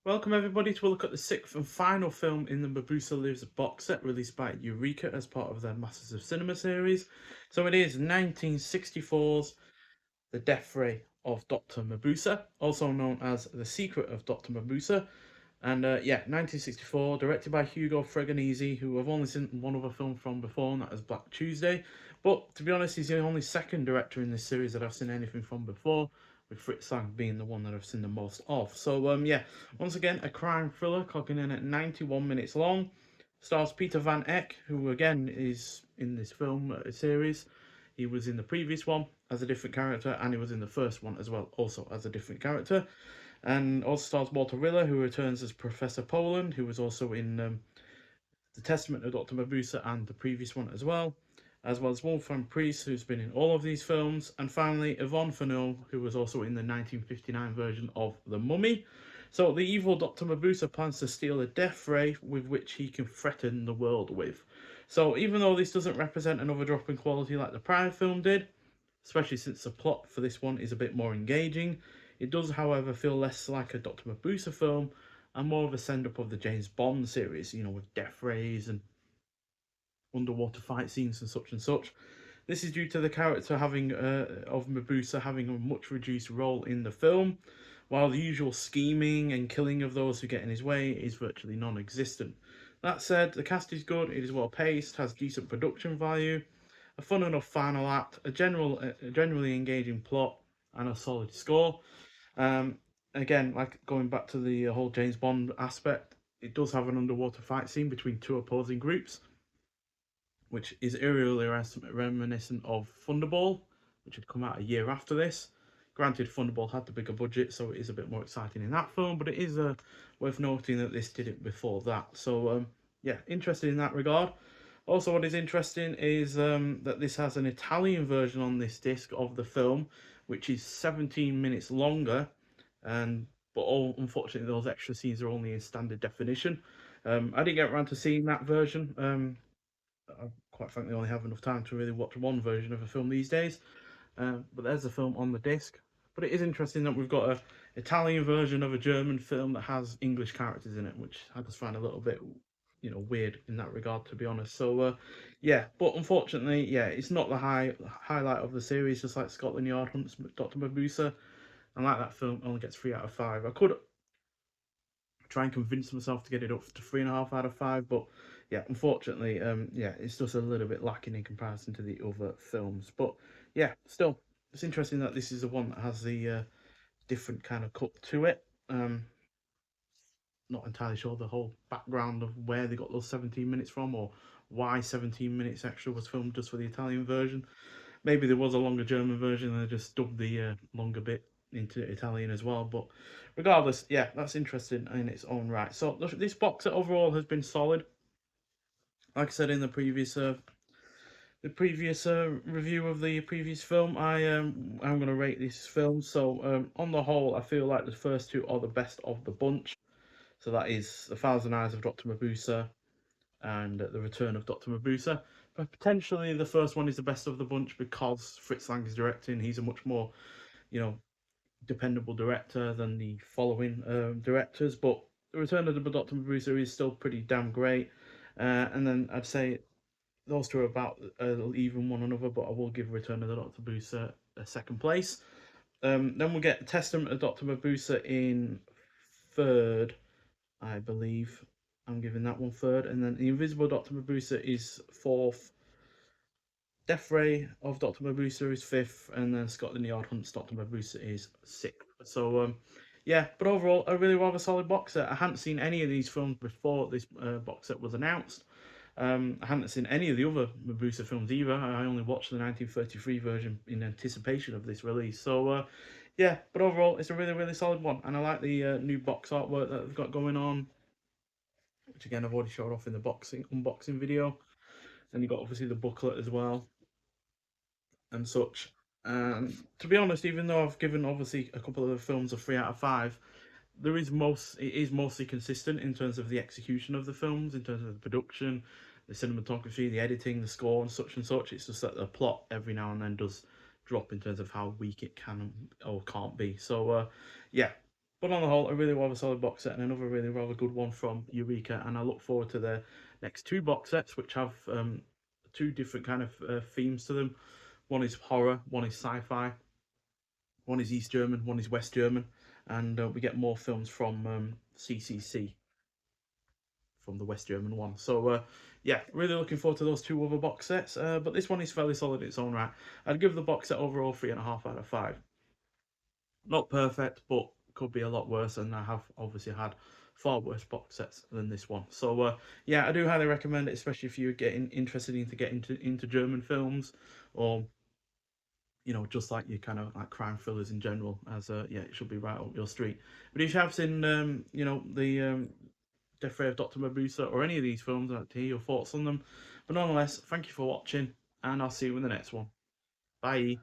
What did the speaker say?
Welcome everybody to a look at the sixth and final film in the Mabuse Lives box set released by Eureka as part of their Masters of Cinema series. So it is 1964's The Death Ray of Dr. Mabuse, also known as The Secret of Dr. Mabuse. And 1964, directed by Hugo Fregonese, who I've only seen one other film from before, and that is Black Tuesday. But to be honest, he's the only second director in this series that I've seen anything from before, with Fritz Lang being the one that I've seen the most of. So once again, a crime thriller clocking in at 91 minutes long. Stars Peter Van Eck, who again is in this film series. He was in the previous one as a different character, and he was in the first one as well, also as a different character. And also stars Walter Riller, who returns as Professor Poland, who was also in The Testament of Dr. Mabuse and the previous one as well as Wolfgang Priest, who's been in all of these films, and finally Yvonne Fennell, who was also in the 1959 version of The Mummy. So the evil Dr. Mabuse plans to steal a death ray with which he can threaten the world with. So even though this doesn't represent another drop in quality like the prior film did, especially since the plot for this one is a bit more engaging, it does, however, feel less like a Dr. Mabuse film and more of a send up of the James Bond series, with death rays and underwater fight scenes and such and such. This is due to the character having of Mabuse having a much reduced role in the film, while the usual scheming and killing of those who get in his way is virtually non-existent. That said, the cast is good, it is well paced, has decent production value, a fun enough final act, a generally engaging plot, and a solid score. Um, Again, like going back to the whole James Bond aspect, it does have an underwater fight scene between two opposing groups, which is eerily reminiscent of Thunderball, which had come out a year after this. Granted, Thunderball had the bigger budget, so it is a bit more exciting in that film, but it is worth noting that this did it before that. So, interested in that regard. Also, what is interesting is that this has an Italian version on this disc of the film, which is 17 minutes longer, and but all unfortunately those extra scenes are only in standard definition. I didn't get around to seeing that version. I quite frankly only have enough time to really watch one version of a film these days. But there's a film on the disc. But it is interesting that we've got a Italian version of a German film that has English characters in it, which I just find a little bit, weird in that regard, to be honest. So, but unfortunately, yeah, it's not the highlight of the series, just like Scotland Yard Hunts Dr. Mabuse. And like that film, only gets 3 out of 5. I could try and convince myself to get it up to 3.5 out of 5, but yeah, unfortunately, it's just a little bit lacking in comparison to the other films. But yeah, still, it's interesting that this is the one that has the different kind of cut to it. Not entirely sure the whole background of where they got those 17 minutes from, or why 17 minutes extra was filmed just for the Italian version. Maybe there was a longer German version and they just dubbed the longer bit into Italian as well. But regardless, yeah, that's interesting in its own right. So this box set overall has been solid. Like I said in the previous review of the previous film, I'm gonna rate this film. So on the whole, I feel like the first two are the best of the bunch. So that is The Thousand Eyes of Dr. Mabuse and The Return of Dr. Mabuse. But potentially the first one is the best of the bunch because Fritz Lang is directing. He's a much more, you know, dependable director than the following directors. But The Return of the Dr. Mabuse is still pretty damn great. And then I'd say those two are about even one another, but I will give Return of the Dr. Mabuse a second place. Then we'll get Testament of Dr. Mabuse in third, I believe. I'm giving that one third, and then The Invisible Dr. Mabuse is fourth. Death Ray of Dr. Mabuse is fifth, and then Scotland Yard Hunts Dr. Mabuse is sixth. So, but overall, a really rather solid box set. I hadn't seen any of these films before this box set was announced. I hadn't seen any of the other Mabuse films either. I only watched the 1933 version in anticipation of this release. So, but overall, it's a really, really solid one, and I like the new box artwork that they've got going on, which again I've already showed off in the unboxing video. And you got obviously the booklet as well and such. And to be honest, even though I've given obviously a couple of the films a 3 out of 5, it is mostly consistent in terms of the execution of the films, in terms of the production, the cinematography, the editing, the score, and such and such. It's just that the plot every now and then does drop in terms of how weak it can or can't be. So, yeah, But on the whole, a really rather solid box set and another really rather good one from Eureka. And I look forward to their next two box sets, which have two different kind of themes to them. One is horror, one is sci-fi, one is East German, one is West German, and we get more films from CCC from the West German one. So yeah, really looking forward to those two other box sets. But this one is fairly solid in its own right. I'd give the box set overall 3.5 out of 5. Not perfect, but could be a lot worse, and I have obviously had far worse box sets than this one. So yeah, I do highly recommend it, especially if you're getting interested into getting into German films, or just like your kind of like crime thrillers in general. As yeah, it should be right up your street. But if you have seen the Death Ray of Dr. Mabuse or any of these films, I'd like to hear your thoughts on them. But nonetheless, thank you for watching, and I'll see you in the next one. Bye.